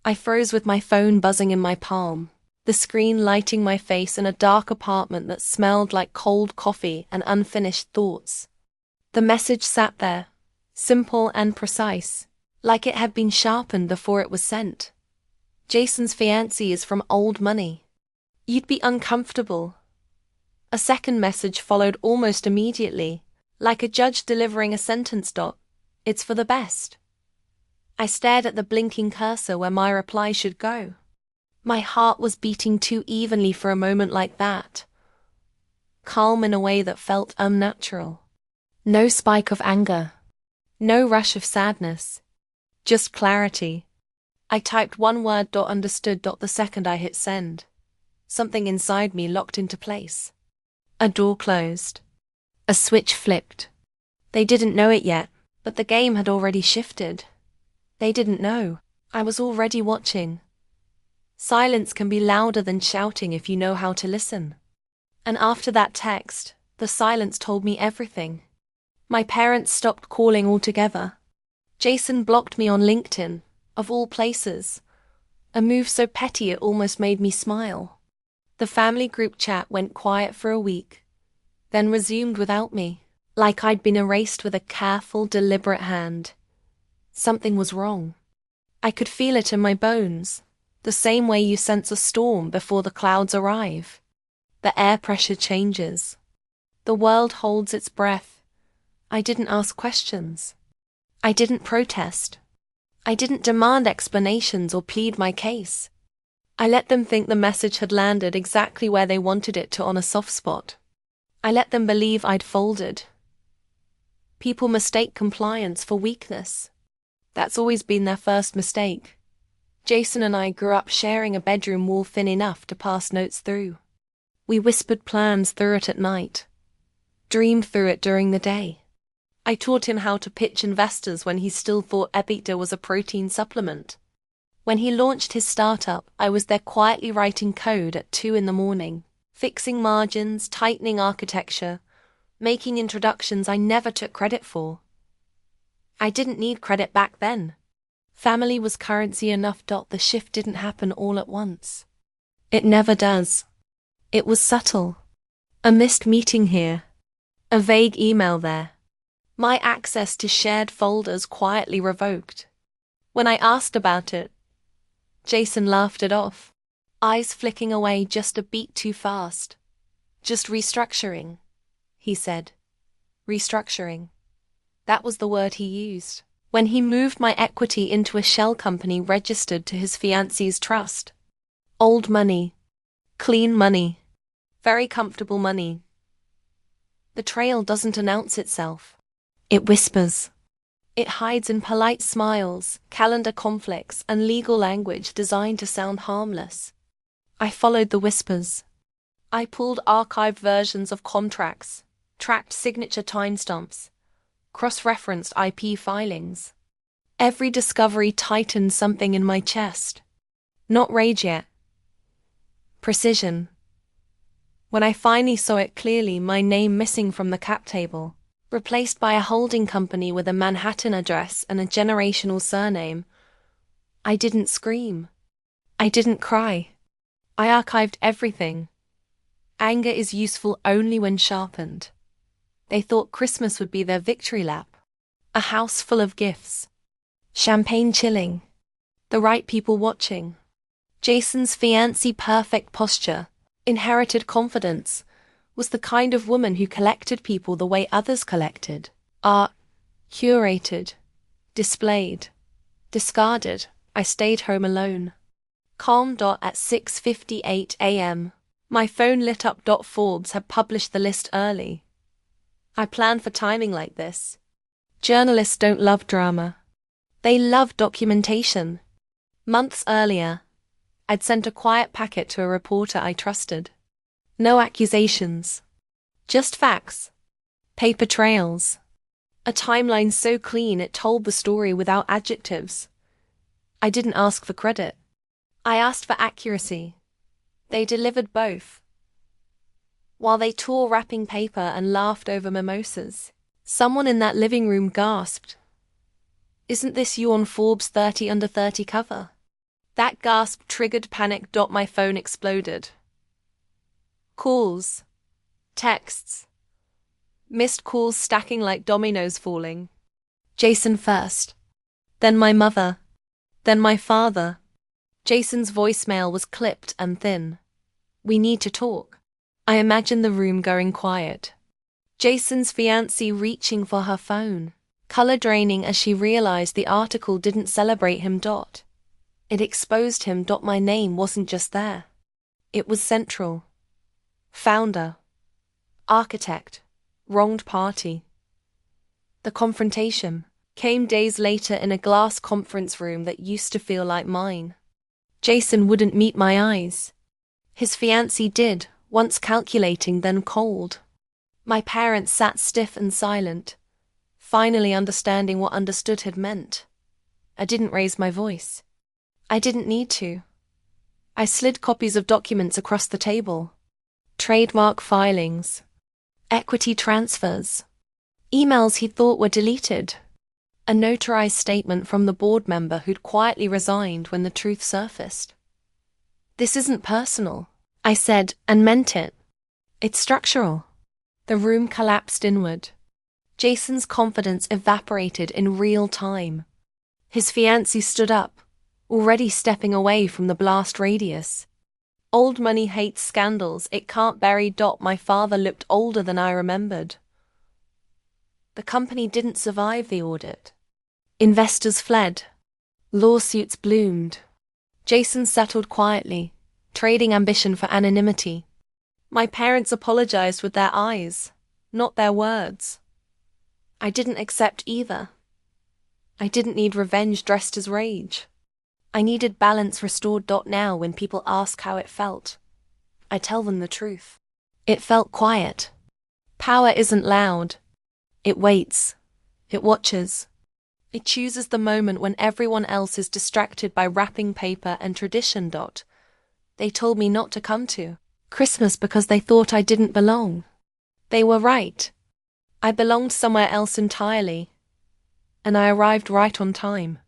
I froze with my phone buzzing in my palm, the screen lighting my face in a dark apartment that smelled like cold coffee and unfinished thoughts. The message sat there, simple and precise, like it had been sharpened before it was sent. Jason's fiancée is from old money. You'd be uncomfortable. A second message followed almost immediately, like a judge delivering a sentence. It's for the best. I stared at the blinking cursor where my reply should go. My heart was beating too evenly for a moment like that. Calm in a way that felt unnatural. No spike of anger. No rush of sadness. Just clarity. I typed one word. Understood. The second I hit send, something inside me locked into place. A door closed. A switch flipped. They didn't know it yet, but the game had already shifted. They didn't know. I was already watching. Silence can be louder than shouting if you know how to listen. And after that text, the silence told me everything. My parents stopped calling altogether. Jason blocked me on LinkedIn, of all places. A move so petty it almost made me smile. The family group chat went quiet for a week, then resumed without me, like I'd been erased with a careful, deliberate hand. Something was wrong. I could feel it in my bones, the same way you sense a storm before the clouds arrive. The air pressure changes. The world holds its breath. I didn't ask questions. I didn't protest. I didn't demand explanations or plead my case. I let them think the message had landed exactly where they wanted it to, on a soft spot. I let them believe I'd folded. People mistake compliance for weakness. That's always been their first mistake. Jason and I grew up sharing a bedroom wall thin enough to pass notes through. We whispered plans through it at night, dreamed through it during the day. I taught him how to pitch investors when he still thought EBITDA was a protein supplement. When he launched his startup, I was there quietly writing code at 2 a.m, fixing margins, tightening architecture, making introductions I never took credit for. I didn't need credit back then. Family was currency enough. The shift didn't happen all at once. It never does. It was subtle. A missed meeting here. A vague email there. My access to shared folders quietly revoked. When I asked about it, Jason laughed it off, eyes flicking away just a beat too fast. Just restructuring, he said. Restructuring. That was the word he used when he moved my equity into a shell company registered to his fiancée's trust. Old money. Clean money. Very comfortable money. The trail doesn't announce itself. It whispers. It hides in polite smiles, calendar conflicts, and legal language designed to sound harmless. I followed the whispers. I pulled archived versions of contracts, tracked signature timestamps, cross-referenced IP filings. Every discovery tightened something in my chest. Not rage yet. Precision. When I finally saw it clearly, my name missing from the cap table, replaced by a holding company with a Manhattan address and a generational surname, I didn't scream. I didn't cry. I archived everything. Anger is useful only when sharpened. They thought Christmas would be their victory lap. A house full of gifts. Champagne chilling. The right people watching. Jason's fiancée perfect posture, inherited confidence, was the kind of woman who collected people the way others collected. Art, curated, displayed, discarded. I stayed home alone. Calm. At 6:58 a.m. My phone lit up. Forbes had published the list early. I planned for timing like this. Journalists don't love drama. They love documentation. Months earlier, I'd sent a quiet packet to a reporter I trusted. No accusations. Just facts. Paper trails. A timeline so clean it told the story without adjectives. I didn't ask for credit. I asked for accuracy. They delivered both. While they tore wrapping paper and laughed over mimosas, someone in that living room gasped, "Isn't this you on Forbes 30 under 30 cover?" That gasp triggered panic. My phone exploded. Calls. Texts. Missed calls stacking like dominoes falling. Jason first. Then my mother. Then my father. Jason's voicemail was clipped and thin. We need to talk. I imagined the room going quiet. Jason's fiancée reaching for her phone, color draining as she realized the article didn't celebrate him. It exposed him. My name wasn't just there. It was central. Founder. Architect. Wronged party. The confrontation came days later in a glass conference room that used to feel like mine. Jason wouldn't meet my eyes. His fiancée did, once calculating then cold. My parents sat stiff and silent, finally understanding what understood had meant. I didn't raise my voice. I didn't need to. I slid copies of documents across the table. Trademark filings. Equity transfers. Emails he thought were deleted. A notarized statement from the board member who'd quietly resigned when the truth surfaced. This isn't personal, I said, and meant it. It's structural. The room collapsed inward. Jason's confidence evaporated in real time. His fiancée stood up, already stepping away from the blast radius. Old money hates scandals, it can't bury. My father looked older than I remembered. The company didn't survive the audit. Investors fled. Lawsuits bloomed. Jason settled quietly, trading ambition for anonymity. My parents apologized with their eyes, not their words. I didn't accept either. I didn't need revenge dressed as rage. I needed balance restored. Now when people ask how it felt, I tell them the truth. It felt quiet. Power isn't loud. It waits. It watches. It chooses the moment when everyone else is distracted by wrapping paper and tradition. They told me not to come to Christmas because they thought I didn't belong. They were right. I belonged somewhere else entirely. And I arrived right on time.